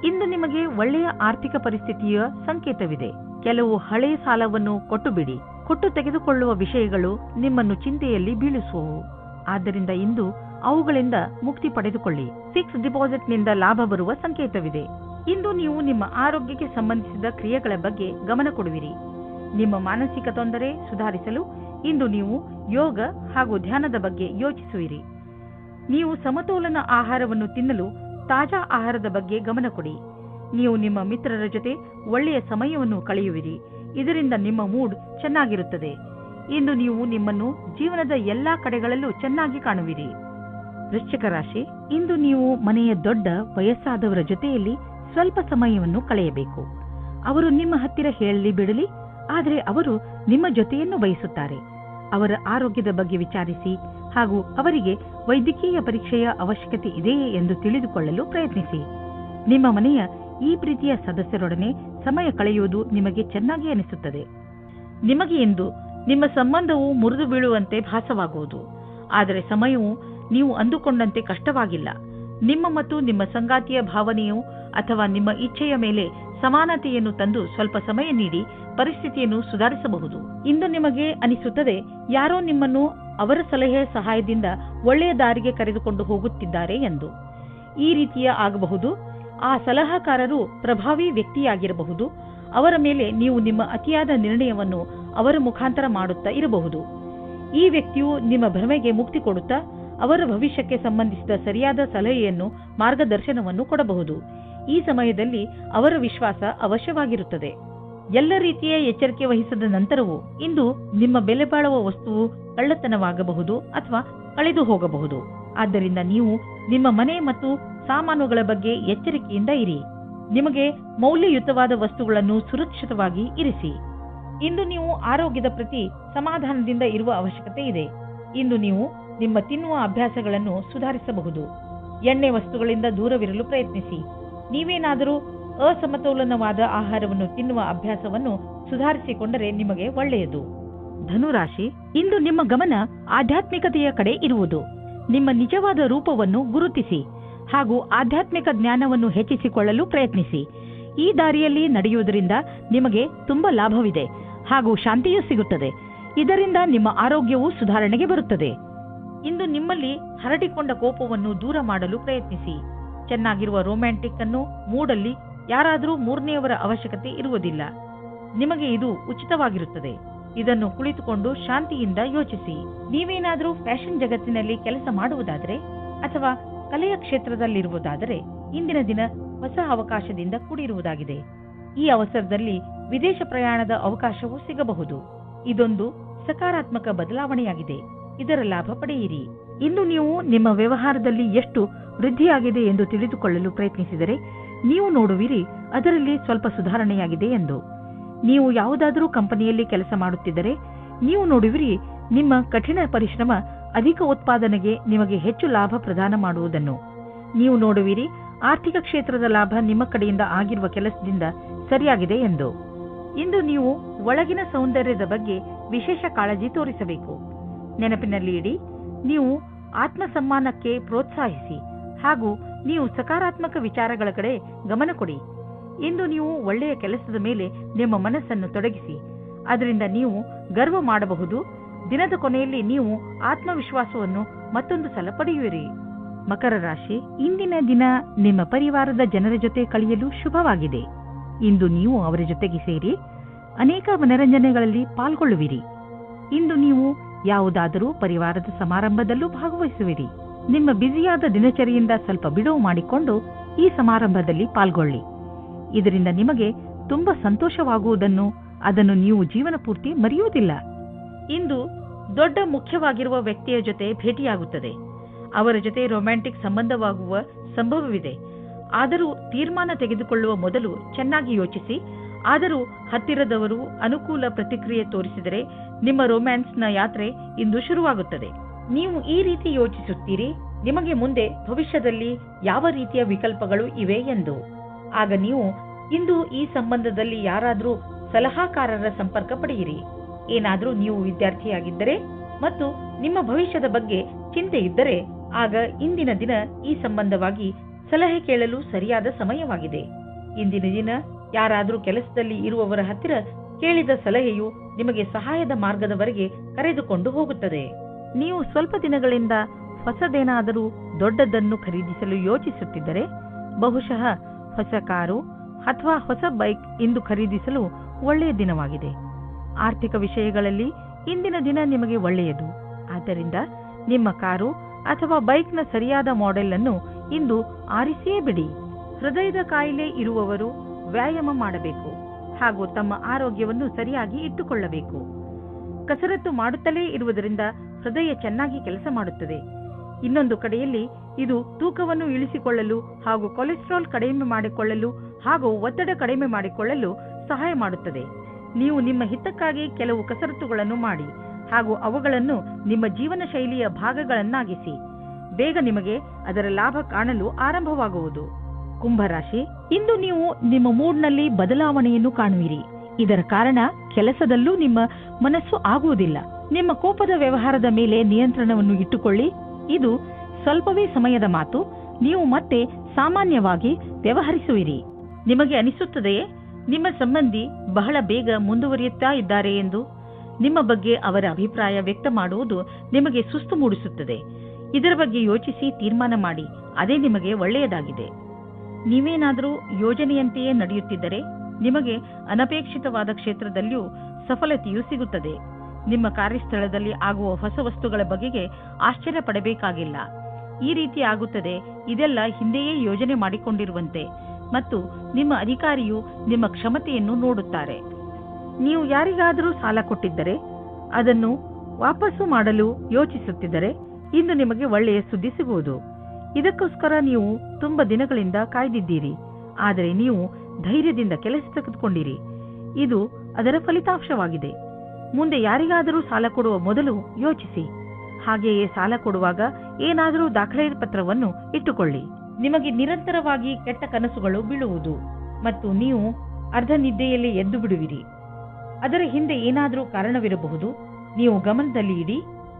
ಇಂದು ನಿಮಗೆ ಒಳ್ಳೆಯ ಆರ್ಥಿಕ ಪರಿಸ್ಥಿತಿಯ ಸಂಕೇತವಿದೆ. ಕೆಲವು ಹಳೆಯ ಸಾಲವನ್ನು ಕೊಟ್ಟು ತೆಗೆದುಕೊಳ್ಳುವ ವಿಷಯಗಳು ನಿಮ್ಮನ್ನು ಚಿಂತೆಯಲ್ಲಿ ಬೀಳಿಸುವವು. ಆದ್ದರಿಂದ ಇಂದು ಅವುಗಳಿಂದ ಮುಕ್ತಿ ಪಡೆದುಕೊಳ್ಳಿ. ಫಿಕ್ಸ್ ಡಿಪಾಸಿಟ್ನಿಂದ ಲಾಭ ಬರುವ ಸಂಕೇತವಿದೆ. ಇಂದು ನೀವು ನಿಮ್ಮ ಆರೋಗ್ಯಕ್ಕೆ ಸಂಬಂಧಿಸಿದ ಕ್ರಿಯೆಗಳ ಬಗ್ಗೆ ಗಮನ ಕೊಡುವಿರಿ. ನಿಮ್ಮ ಮಾನಸಿಕ ತೊಂದರೆ ಸುಧಾರಿಸಲು ಇಂದು ನೀವು ಯೋಗ ಹಾಗೂ ಧ್ಯಾನದ ಬಗ್ಗೆ ಯೋಚಿಸುವಿರಿ. ನೀವು ಸಮತೋಲನ ಆಹಾರವನ್ನು ತಿನ್ನಲು ತಾಜಾ ಆಹಾರದ ಬಗ್ಗೆ ಗಮನ ಕೊಡಿ. ನೀವು ನಿಮ್ಮ ಮಿತ್ರರ ಜೊತೆ ಒಳ್ಳೆಯ ಸಮಯವನ್ನು ಕಳೆಯುವಿರಿ. ಇದರಿಂದ ನಿಮ್ಮ ಮೂಡ್ ಚೆನ್ನಾಗಿರುತ್ತದೆ. ಇಂದು ನೀವು ನಿಮ್ಮನ್ನು ಜೀವನದ ಎಲ್ಲಾ ಕಡೆಗಳಲ್ಲೂ ಚೆನ್ನಾಗಿ ಕಾಣುವಿರಿ. ವೃಶ್ಚಿಕ ರಾಶಿ, ಇಂದು ನೀವು ಮನೆಯ ದೊಡ್ಡ ವಯಸ್ಸಾದವರ ಜೊತೆಯಲ್ಲಿ ಸ್ವಲ್ಪ ಸಮಯವನ್ನು ಕಳೆಯಬೇಕು. ಅವರು ನಿಮ್ಮ ಹತ್ತಿರ ಹೇಳಲಿ ಬಿಡಲಿ, ಆದರೆ ಅವರು ನಿಮ್ಮ ಜೊತೆಯನ್ನು ಬಯಸುತ್ತಾರೆ. ಅವರ ಆರೋಗ್ಯದ ಬಗ್ಗೆ ವಿಚಾರಿಸಿ ಹಾಗೂ ಅವರಿಗೆ ವೈದ್ಯಕೀಯ ಪರೀಕ್ಷೆಯ ಅವಶ್ಯಕತೆ ಇದೆಯೇ ಎಂದು ತಿಳಿದುಕೊಳ್ಳಲು ಪ್ರಯತ್ನಿಸಿ. ನಿಮ್ಮ ಮನೆಯ ಈ ಪ್ರೀತಿಯ ಸದಸ್ಯರೊಡನೆ ಸಮಯ ಕಳೆಯುವುದು ನಿಮಗೆ ಚೆನ್ನಾಗಿ ಅನಿಸುತ್ತದೆ. ನಿಮಗೆ ಇಂದು ನಿಮ್ಮ ಸಂಬಂಧವು ಮುರಿದು ಬೀಳುವಂತೆ ಭಾಸವಾಗುವುದು. ಆದರೆ ಸಮಯವು ನೀವು ಅಂದುಕೊಂಡಂತೆ ಕಷ್ಟವಾಗಿಲ್ಲ. ನಿಮ್ಮ ಮತ್ತು ನಿಮ್ಮ ಸಂಗಾತಿಯ ಭಾವನೆಯು ಅಥವಾ ನಿಮ್ಮ ಇಚ್ಛೆಯ ಮೇಲೆ ಸಮಾನತೆಯನ್ನು ತಂದು ಸ್ವಲ್ಪ ಸಮಯ ನೀಡಿ ಪರಿಸ್ಥಿತಿಯನ್ನು ಸುಧಾರಿಸಬಹುದು. ಇಂದು ನಿಮಗೆ ಅನಿಸುತ್ತದೆ ಯಾರೋ ನಿಮ್ಮನ್ನು ಅವರ ಸಲಹೆಯ ಸಹಾಯದಿಂದ ಒಳ್ಳೆಯ ದಾರಿಗೆ ಕರೆದುಕೊಂಡು ಹೋಗುತ್ತಿದ್ದಾರೆ ಎಂದು. ಈ ರೀತಿಯ ಆಗಬಹುದು. ಆ ಸಲಹಾಕಾರರು ಪ್ರಭಾವಿ ವ್ಯಕ್ತಿಯಾಗಿರಬಹುದು. ಅವರ ಮೇಲೆ ನೀವು ನಿಮ್ಮ ಅತಿಯಾದ ನಿರ್ಣಯವನ್ನು ಅವರ ಮುಖಾಂತರ ಮಾಡುತ್ತಾ ಇರಬಹುದು. ಈ ವ್ಯಕ್ತಿಯು ನಿಮ್ಮ ಭ್ರಮೆಗೆ ಮುಕ್ತಿ ಕೊಡುತ್ತಾ ಅವರ ಭವಿಷ್ಯಕ್ಕೆ ಸಂಬಂಧಿಸಿದ ಸರಿಯಾದ ಸಲಹೆಯನ್ನು, ಮಾರ್ಗದರ್ಶನವನ್ನು ಕೊಡಬಹುದು. ಈ ಸಮಯದಲ್ಲಿ ಅವರ ವಿಶ್ವಾಸ ಅವಶ್ಯವಾಗಿರುತ್ತದೆ. ಎಲ್ಲ ರೀತಿಯ ಎಚ್ಚರಿಕೆ ವಹಿಸಿದ ನಂತರವೂ ಇಂದು ನಿಮ್ಮ ಬೆಲೆ ಬಾಳುವ ವಸ್ತುವು ಕಳ್ಳತನವಾಗಬಹುದು ಅಥವಾ ಕಳೆದು ಹೋಗಬಹುದು. ಆದ್ದರಿಂದ ನೀವು ನಿಮ್ಮ ಮನೆ ಮತ್ತು ಸಾಮಾನುಗಳ ಬಗ್ಗೆ ಎಚ್ಚರಿಕೆಯಿಂದ ಇರಿ. ನಿಮಗೆ ಮೌಲ್ಯಯುತವಾದ ವಸ್ತುಗಳನ್ನು ಸುರಕ್ಷಿತವಾಗಿ ಇರಿಸಿ. ಇಂದು ನೀವು ಆರೋಗ್ಯದ ಪ್ರತಿ ಸಮಾಧಾನದಿಂದ ಇರುವ ಅವಶ್ಯಕತೆ ಇದೆ. ಇಂದು ನೀವು ನಿಮ್ಮ ತಿನ್ನುವ ಅಭ್ಯಾಸಗಳನ್ನು ಸುಧಾರಿಸಬಹುದು. ಎಣ್ಣೆ ವಸ್ತುಗಳಿಂದ ದೂರವಿರಲು ಪ್ರಯತ್ನಿಸಿ. ನೀವೇನಾದರೂ ಅಸಮತೋಲನವಾದ ಆಹಾರವನ್ನು ತಿನ್ನುವ ಅಭ್ಯಾಸವನ್ನು ಸುಧಾರಿಸಿಕೊಂಡರೆ ನಿಮಗೆ ಒಳ್ಳೆಯದು. ಧನುರಾಶಿ, ಇಂದು ನಿಮ್ಮ ಗಮನ ಆಧ್ಯಾತ್ಮಿಕತೆಯ ಕಡೆ ಇರುವುದು. ನಿಮ್ಮ ನಿಜವಾದ ರೂಪವನ್ನು ಗುರುತಿಸಿ ಹಾಗೂ ಆಧ್ಯಾತ್ಮಿಕ ಜ್ಞಾನವನ್ನು ಹೆಚ್ಚಿಸಿಕೊಳ್ಳಲು ಪ್ರಯತ್ನಿಸಿ. ಈ ದಾರಿಯಲ್ಲಿ ನಡೆಯುವುದರಿಂದ ನಿಮಗೆ ತುಂಬಾ ಲಾಭವಿದೆ ಹಾಗೂ ಶಾಂತಿಯೂ ಸಿಗುತ್ತದೆ. ಇದರಿಂದ ನಿಮ್ಮ ಆರೋಗ್ಯವು ಸುಧಾರಣೆಗೆ ಬರುತ್ತದೆ. ಇಂದು ನಿಮ್ಮಲ್ಲಿ ಹರಡಿಕೊಂಡ ಕೋಪವನ್ನು ದೂರ ಮಾಡಲು ಪ್ರಯತ್ನಿಸಿ. ಚೆನ್ನಾಗಿರುವ ರೊಮ್ಯಾಂಟಿಕ್ ಅನ್ನು ಮೂಡಲ್ಲಿ ಯಾರಾದರೂ ಮೂರನೆಯವರ ಅವಶ್ಯಕತೆ ಇರುವುದಿಲ್ಲ. ನಿಮಗೆ ಇದು ಉಚಿತವಾಗಿರುತ್ತದೆ. ಇದನ್ನು ಕುಳಿತುಕೊಂಡು ಶಾಂತಿಯಿಂದ ಯೋಚಿಸಿ. ನೀವೇನಾದರೂ ಫ್ಯಾಷನ್ ಜಗತ್ತಿನಲ್ಲಿ ಕೆಲಸ ಮಾಡುವುದಾದರೆ ಅಥವಾ ಕಲೆಯ ಕ್ಷೇತ್ರದಲ್ಲಿರುವುದಾದರೆ ಇಂದಿನ ದಿನ ಹೊಸ ಅವಕಾಶದಿಂದ ಕೂಡಿರುವುದಾಗಿದೆ. ಈ ಅವಸರದಲ್ಲಿ ವಿದೇಶ ಪ್ರಯಾಣದ ಅವಕಾಶವೂ ಸಿಗಬಹುದು. ಇದೊಂದು ಸಕಾರಾತ್ಮಕ ಬದಲಾವಣೆಯಾಗಿದೆ. ಇದರ ಲಾಭ ಪಡೆಯಿರಿ. ಇಂದು ನೀವು ನಿಮ್ಮ ವ್ಯವಹಾರದಲ್ಲಿ ಎಷ್ಟು ವೃದ್ಧಿಯಾಗಿದೆ ಎಂದು ತಿಳಿದುಕೊಳ್ಳಲು ಪ್ರಯತ್ನಿಸಿದರೆ ನೀವು ನೋಡುವಿರಿ ಅದರಲ್ಲಿ ಸ್ವಲ್ಪ ಸುಧಾರಣೆಯಾಗಿದೆ ಎಂದು. ನೀವು ಯಾವುದಾದರೂ ಕಂಪನಿಯಲ್ಲಿ ಕೆಲಸ ಮಾಡುತ್ತಿದ್ದರೆ ನೀವು ನೋಡುವಿರಿ ನಿಮ್ಮ ಕಠಿಣ ಪರಿಶ್ರಮ ಅಧಿಕ ಉತ್ಪಾದನೆಗೆ ನಿಮಗೆ ಹೆಚ್ಚು ಲಾಭ ಪ್ರದಾನ ಮಾಡುವುದನ್ನು. ನೀವು ನೋಡುವಿರಿ ಆರ್ಥಿಕ ಕ್ಷೇತ್ರದ ಲಾಭ ನಿಮ್ಮ ಕಡೆಯಿಂದ ಆಗಿರುವ ಕೆಲಸದಿಂದ ಸರಿಯಾಗಿದೆ ಎಂದು. ಇಂದು ನೀವು ಒಳಗಿನ ಸೌಂದರ್ಯದ ಬಗ್ಗೆ ವಿಶೇಷ ಕಾಳಜಿ ತೋರಿಸಬೇಕು. ನೆನಪಿನಲ್ಲಿ ಇಡಿ, ನೀವು ಆತ್ಮಸಮ್ಮಾನಕ್ಕೆ ಪ್ರೋತ್ಸಾಹಿಸಿ ಹಾಗೂ ನೀವು ಸಕಾರಾತ್ಮಕ ವಿಚಾರಗಳ ಕಡೆ ಗಮನ ಕೊಡಿ. ಇಂದು ನೀವು ಒಳ್ಳೆಯ ಕೆಲಸದ ಮೇಲೆ ನಿಮ್ಮ ಮನಸ್ಸನ್ನು ತೊಡಗಿಸಿ, ಅದರಿಂದ ನೀವು ಗರ್ವ ಮಾಡಬಹುದು. ದಿನದ ಕೊನೆಯಲ್ಲಿ ನೀವು ಆತ್ಮವಿಶ್ವಾಸವನ್ನು ಮತ್ತೊಂದು ಸಲ ಪಡೆಯುವಿರಿ. ಮಕರ ರಾಶಿ, ಇಂದಿನ ದಿನ ನಿಮ್ಮ ಪರಿವಾರದ ಜನರ ಜೊತೆ ಕಳೆಯಲು ಶುಭವಾಗಿದೆ. ಇಂದು ನೀವು ಅವರ ಜೊತೆಗೆ ಸೇರಿ ಅನೇಕ ಮನರಂಜನೆಗಳಲ್ಲಿ ಪಾಲ್ಗೊಳ್ಳುವಿರಿ. ಇಂದು ನೀವು ಯಾವುದಾದರೂ ಪರಿವಾರದ ಸಮಾರಂಭದಲ್ಲೂ ಭಾಗವಹಿಸುವಿರಿ. ನಿಮ್ಮ ಬ್ಯುಸಿಯಾದ ದಿನಚರಿಯಿಂದ ಸ್ವಲ್ಪ ಬಿಡುವು ಮಾಡಿಕೊಂಡು ಈ ಸಮಾರಂಭದಲ್ಲಿ ಪಾಲ್ಗೊಳ್ಳಿ. ಇದರಿಂದ ನಿಮಗೆ ತುಂಬಾ ಸಂತೋಷವಾಗುವುದನ್ನು ಅದನ್ನು ನೀವು ಜೀವನ ಪೂರ್ತಿ ಮರೆಯುವುದಿಲ್ಲ. ಇಂದು ದೊಡ್ಡ ಮುಖ್ಯವಾಗಿರುವ ವ್ಯಕ್ತಿಯ ಜೊತೆ ಭೇಟಿಯಾಗುತ್ತದೆ. ಅವರ ಜೊತೆ ರೊಮ್ಯಾಂಟಿಕ್ ಸಂಬಂಧವಾಗುವ ಸಂಭವವಿದೆ. ಆದರೂ ತೀರ್ಮಾನ ತೆಗೆದುಕೊಳ್ಳುವ ಮೊದಲು ಚೆನ್ನಾಗಿ ಯೋಚಿಸಿ. ಆದರೂ ಹತ್ತಿರದವರು ಅನುಕೂಲ ಪ್ರತಿಕ್ರಿಯೆ ತೋರಿಸಿದರೆ ನಿಮ್ಮ ರೊಮ್ಯಾನ್ಸ್ನ ಯಾತ್ರೆ ಇಂದು ಶುರುವಾಗುತ್ತದೆ. ನೀವು ಈ ರೀತಿ ಯೋಚಿಸುತ್ತೀರಿ, ನಿಮಗೆ ಮುಂದೆ ಭವಿಷ್ಯದಲ್ಲಿ ಯಾವ ರೀತಿಯ ವಿಕಲ್ಪಗಳು ಇವೆ ಎಂದು. ಆಗ ನೀವು ಇಂದು ಈ ಸಂಬಂಧದಲ್ಲಿ ಯಾರಾದರೂ ಸಲಹಾಕಾರರ ಸಂಪರ್ಕ ಪಡೆಯಿರಿ. ಏನಾದರೂ ನೀವು ವಿದ್ಯಾರ್ಥಿಯಾಗಿದ್ದರೆ ಮತ್ತು ನಿಮ್ಮ ಭವಿಷ್ಯದ ಬಗ್ಗೆ ಚಿಂತೆ ಇದ್ದರೆ ಆಗ ಇಂದಿನ ದಿನ ಈ ಸಂಬಂಧವಾಗಿ ಸಲಹೆ ಕೇಳಲು ಸರಿಯಾದ ಸಮಯವಾಗಿದೆ. ಇಂದಿನ ದಿನ ಯಾರಾದರೂ ಕೆಲಸದಲ್ಲಿ ಇರುವವರ ಹತ್ತಿರ ಕೇಳಿದ ಸಲಹೆಯು ನಿಮಗೆ ಸಹಾಯದ ಮಾರ್ಗದವರೆಗೆ ಕರೆದುಕೊಂಡು ಹೋಗುತ್ತದೆ. ನೀವು ಸ್ವಲ್ಪ ದಿನಗಳಿಂದ ಹೊಸದೇನಾದರೂ ದೊಡ್ಡದನ್ನು ಖರೀದಿಸಲು ಯೋಚಿಸುತ್ತಿದ್ದರೆ ಬಹುಶಃ ಹೊಸ ಕಾರು ಅಥವಾ ಹೊಸ ಬೈಕ್ ಇಂದು ಖರೀದಿಸಲು ಒಳ್ಳೆಯ ದಿನವಾಗಿದೆ. ಆರ್ಥಿಕ ವಿಷಯಗಳಲ್ಲಿ ಇಂದಿನ ದಿನ ನಿಮಗೆ ಒಳ್ಳೆಯದು. ಆದ್ದರಿಂದ ನಿಮ್ಮ ಕಾರು ಅಥವಾ ಬೈಕ್ನ ಸರಿಯಾದ ಮಾಡೆಲ್ ಅನ್ನು ಇಂದು ಆರಿಸಿಯೇ ಬಿಡಿ. ಹೃದಯದ ಕಾಯಿಲೆ ಇರುವವರು ವ್ಯಾಯಾಮ ಮಾಡಬೇಕು ಹಾಗೂ ತಮ್ಮ ಆರೋಗ್ಯವನ್ನು ಸರಿಯಾಗಿ ಇಟ್ಟುಕೊಳ್ಳಬೇಕು. ಕಸರತ್ತು ಮಾಡುತ್ತಲೇ ಇರುವುದರಿಂದ ಹೃದಯ ಚೆನ್ನಾಗಿ ಕೆಲಸ ಮಾಡುತ್ತದೆ. ಇನ್ನೊಂದು ಕಡೆಯಲ್ಲಿ ಇದು ತೂಕವನ್ನು ಇಳಿಸಿಕೊಳ್ಳಲು ಹಾಗೂ ಕೊಲೆಸ್ಟ್ರಾಲ್ ಕಡಿಮೆ ಮಾಡಿಕೊಳ್ಳಲು ಹಾಗೂ ಒತ್ತಡ ಕಡಿಮೆ ಮಾಡಿಕೊಳ್ಳಲು ಸಹಾಯ ಮಾಡುತ್ತದೆ. ನೀವು ನಿಮ್ಮ ಹಿತಕ್ಕಾಗಿ ಕೆಲವು ಕಸರತ್ತುಗಳನ್ನು ಮಾಡಿ ಹಾಗೂ ಅವುಗಳನ್ನು ನಿಮ್ಮ ಜೀವನ ಶೈಲಿಯ ಭಾಗಗಳನ್ನಾಗಿಸಿ. ಬೇಗ ನಿಮಗೆ ಅದರ ಲಾಭ ಕಾಣಲು ಆರಂಭವಾಗುವುದು. ಕುಂಭರಾಶಿ, ಇಂದು ನೀವು ನಿಮ್ಮ ಮೂಡ್ನಲ್ಲಿ ಬದಲಾವಣೆಯನ್ನು ಕಾಣುವಿರಿ. ಇದರ ಕಾರಣ ಕೆಲಸದಲ್ಲೂ ನಿಮ್ಮ ಮನಸ್ಸು ಆಗುವುದಿಲ್ಲ. ನಿಮ್ಮ ಕೋಪದ ವ್ಯವಹಾರದ ಮೇಲೆ ನಿಯಂತ್ರಣವನ್ನು ಇಟ್ಟುಕೊಳ್ಳಿ. ಇದು ಸ್ವಲ್ಪವೇ ಸಮಯದ ಮಾತು. ನೀವು ಮತ್ತೆ ಸಾಮಾನ್ಯವಾಗಿ ವ್ಯವಹರಿಸುವಿರಿ. ನಿಮಗೆ ಅನಿಸುತ್ತದೆಯೇ ನಿಮ್ಮ ಸಂಬಂಧಿ ಬಹಳ ಬೇಗ ಮುಂದುವರಿಯುತ್ತಾ ಇದ್ದಾರೆ ಎಂದು? ನಿಮ್ಮ ಬಗ್ಗೆ ಅವರ ಅಭಿಪ್ರಾಯ ವ್ಯಕ್ತ ಮಾಡುವುದು ನಿಮಗೆ ಸುಸ್ತು ಮೂಡಿಸುತ್ತದೆ. ಇದರ ಬಗ್ಗೆ ಯೋಚಿಸಿ ತೀರ್ಮಾನ ಮಾಡಿ. ಅದೇ ನಿಮಗೆ ಒಳ್ಳೆಯದಾಗಿದೆ. ನೀವೇನಾದರೂ ಯೋಜನೆಯಂತೆಯೇ ನಡೆಯುತ್ತಿದ್ದರೆ ನಿಮಗೆ ಅನಪೇಕ್ಷಿತವಾದ ಕ್ಷೇತ್ರದಲ್ಲಿಯೂ ಸಫಲತೆಯೂ ಸಿಗುತ್ತದೆ. ನಿಮ್ಮ ಕಾರ್ಯಸ್ಥಳದಲ್ಲಿ ಆಗುವ ಹೊಸ ವಸ್ತುಗಳ ಬಗೆಗೆ ಆಶ್ಚರ್ಯ ಪಡಬೇಕಾಗಿಲ್ಲ. ಈ ರೀತಿ ಆಗುತ್ತದೆ, ಇದೆಲ್ಲ ಹಿಂದೆಯೇ ಯೋಜನೆ ಮಾಡಿಕೊಂಡಿರುವಂತೆ ಮತ್ತು ನಿಮ್ಮ ಅಧಿಕಾರಿಯು ನಿಮ್ಮ ಕ್ಷಮತೆಯನ್ನು ನೋಡುತ್ತಾರೆ. ನೀವು ಯಾರಿಗಾದರೂ ಸಾಲ ಕೊಟ್ಟಿದ್ದರೆ ಅದನ್ನು ವಾಪಸ್ಸು ಮಾಡಲು ಯೋಚಿಸುತ್ತಿದ್ದರೆ ಇಂದು ನಿಮಗೆ ಒಳ್ಳೆಯ ಸುದ್ದಿ ಸಿಗುವುದು. ಇದಕ್ಕೋಸ್ಕರ ನೀವು ತುಂಬಾ ದಿನಗಳಿಂದ ಕಾಯ್ದಿದ್ದೀರಿ. ಆದರೆ ನೀವು ಧೈರ್ಯದಿಂದ ಕೆಲಸ ತೆಗೆದುಕೊಂಡಿರಿ. ಇದು ಅದರ ಫಲಿತಾಂಶವಾಗಿದೆ. ಮುಂದೆ ಯಾರಿಗಾದರೂ ಸಾಲ ಕೊಡುವ ಮೊದಲು ಯೋಚಿಸಿ. ಹಾಗೆಯೇ ಸಾಲ ಕೊಡುವಾಗ ಏನಾದರೂ ದಾಖಲೆ ಪತ್ರವನ್ನು ಇಟ್ಟುಕೊಳ್ಳಿ. ನಿಮಗೆ ನಿರಂತರವಾಗಿ ಕೆಟ್ಟ ಕನಸುಗಳು ಬೀಳುವುದು ಮತ್ತು ನೀವು ಅರ್ಧ ನಿದ್ದೆಯಲ್ಲಿ ಎದ್ದು ಬಿಡುವಿರಿ. ಅದರ ಹಿಂದೆ ಏನಾದರೂ ಕಾರಣವಿರಬಹುದು. ನೀವು ಗಮನದಲ್ಲಿ ಇಡಿ.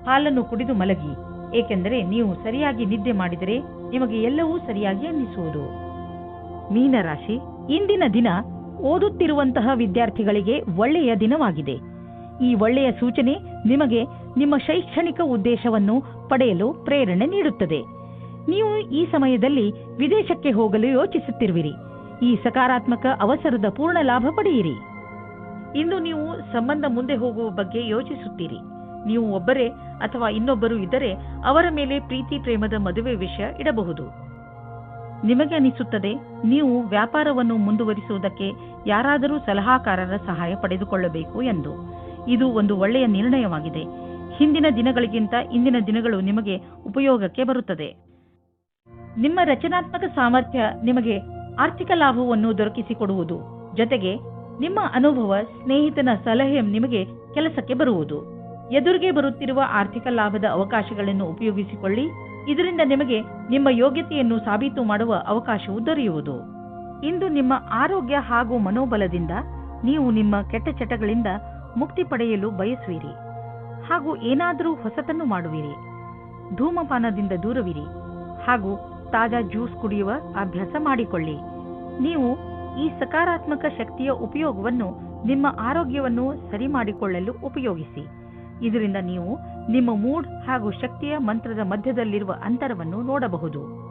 ಹಾಲನ್ನು ಕುಡಿದು ಮಲಗಿ, ಏಕೆಂದರೆ ನೀವು ಸರಿಯಾಗಿ ನಿದ್ದೆ ಮಾಡಿದರೆ ನಿಮಗೆ ಎಲ್ಲವೂ ಸರಿಯಾಗಿ ಅನ್ನಿಸುವುದು. ಮೀನರಾಶಿ, ಇಂದಿನ ದಿನ ಓದುತ್ತಿರುವಂತಹ ವಿದ್ಯಾರ್ಥಿಗಳಿಗೆ ಒಳ್ಳೆಯ ದಿನವಾಗಿದೆ. ಈ ಒಳ್ಳೆಯ ಸೂಚನೆ ನಿಮಗೆ ನಿಮ್ಮ ಶೈಕ್ಷಣಿಕ ಉದ್ದೇಶವನ್ನು ಪಡೆಯಲು ಪ್ರೇರಣೆ ನೀಡುತ್ತದೆ. ನೀವು ಈ ಸಮಯದಲ್ಲಿ ವಿದೇಶಕ್ಕೆ ಹೋಗಲು ಯೋಚಿಸುತ್ತಿರುವಿರಿ. ಈ ಸಕಾರಾತ್ಮಕ ಅವಸರದ ಪೂರ್ಣ ಲಾಭ ಪಡೆಯಿರಿ. ಇಂದು ನೀವು ಸಂಬಂಧ ಮುಂದೆ ಹೋಗುವ ಬಗ್ಗೆ ಯೋಚಿಸುತ್ತೀರಿ. ನೀವು ಒಬ್ಬರೇ ಅಥವಾ ಇನ್ನೊಬ್ಬರು ಇದ್ದರೆ ಅವರ ಮೇಲೆ ಪ್ರೀತಿ ಪ್ರೇಮದ ಮದುವೆ ವಿಷಯ ಇಡಬಹುದು. ನಿಮಗೆ ಅನಿಸುತ್ತದೆ ನೀವು ವ್ಯಾಪಾರವನ್ನು ಮುಂದುವರಿಸುವುದಕ್ಕೆ ಯಾರಾದರೂ ಸಲಹಾಕಾರರ ಸಹಾಯ ಪಡೆದುಕೊಳ್ಳಬೇಕು ಎಂದು. ಇದು ಒಂದು ಒಳ್ಳೆಯ ನಿರ್ಣಯವಾಗಿದೆ. ಹಿಂದಿನ ದಿನಗಳಿಗಿಂತ ಇಂದಿನ ದಿನಗಳು ನಿಮಗೆ ಉಪಯೋಗಕ್ಕೆ ಬರುತ್ತದೆ. ನಿಮ್ಮ ರಚನಾತ್ಮಕ ಸಾಮರ್ಥ್ಯ ನಿಮಗೆ ಆರ್ಥಿಕ ಲಾಭವನ್ನು ದೊರಕಿಸಿಕೊಡುವುದು. ಜೊತೆಗೆ ನಿಮ್ಮ ಅನುಭವ, ಸ್ನೇಹಿತನ ಸಲಹೆ ನಿಮಗೆ ಕೆಲಸಕ್ಕೆ ಬರುವುದು. ಎದುರಿಗೆ ಬರುತ್ತಿರುವ ಆರ್ಥಿಕ ಲಾಭದ ಅವಕಾಶಗಳನ್ನು ಉಪಯೋಗಿಸಿಕೊಳ್ಳಿ ಇದರಿಂದ ನಿಮಗೆ ನಿಮ್ಮ ಯೋಗ್ಯತೆಯನ್ನು ಸಾಬೀತು ಮಾಡುವ ಅವಕಾಶವು ದೊರೆಯುವುದು. ಇಂದು ನಿಮ್ಮ ಆರೋಗ್ಯ ಹಾಗೂ ಮನೋಬಲದಿಂದ ನೀವು ನಿಮ್ಮ ಕೆಟ್ಟ ಚಟಗಳಿಂದ ಮುಕ್ತಿ ಪಡೆಯಲು ಬಯಸುವಿರಿ ಹಾಗೂ ಏನಾದರೂ ಹೊಸತನ್ನು ಮಾಡುವಿರಿ. ಧೂಮಪಾನದಿಂದ ದೂರವಿರಿ ಹಾಗೂ ತಾಜಾ ಜ್ಯೂಸ್ ಕುಡಿಯುವ ಅಭ್ಯಾಸ ಮಾಡಿಕೊಳ್ಳಿ. ನೀವು ಈ ಸಕಾರಾತ್ಮಕ ಶಕ್ತಿಯ ಉಪಯೋಗವನ್ನು ನಿಮ್ಮ ಆರೋಗ್ಯವನ್ನು ಸರಿ ಮಾಡಿಕೊಳ್ಳಲು ಉಪಯೋಗಿಸಿ. ಇದರಿಂದ ನೀವು ನಿಮ್ಮ ಮೂಡ್ ಹಾಗೂ ಶಕ್ತಿಯ ಮಂತ್ರದ ಮಧ್ಯದಲ್ಲಿರುವ ಅಂತರವನ್ನು ನೋಡಬಹುದು.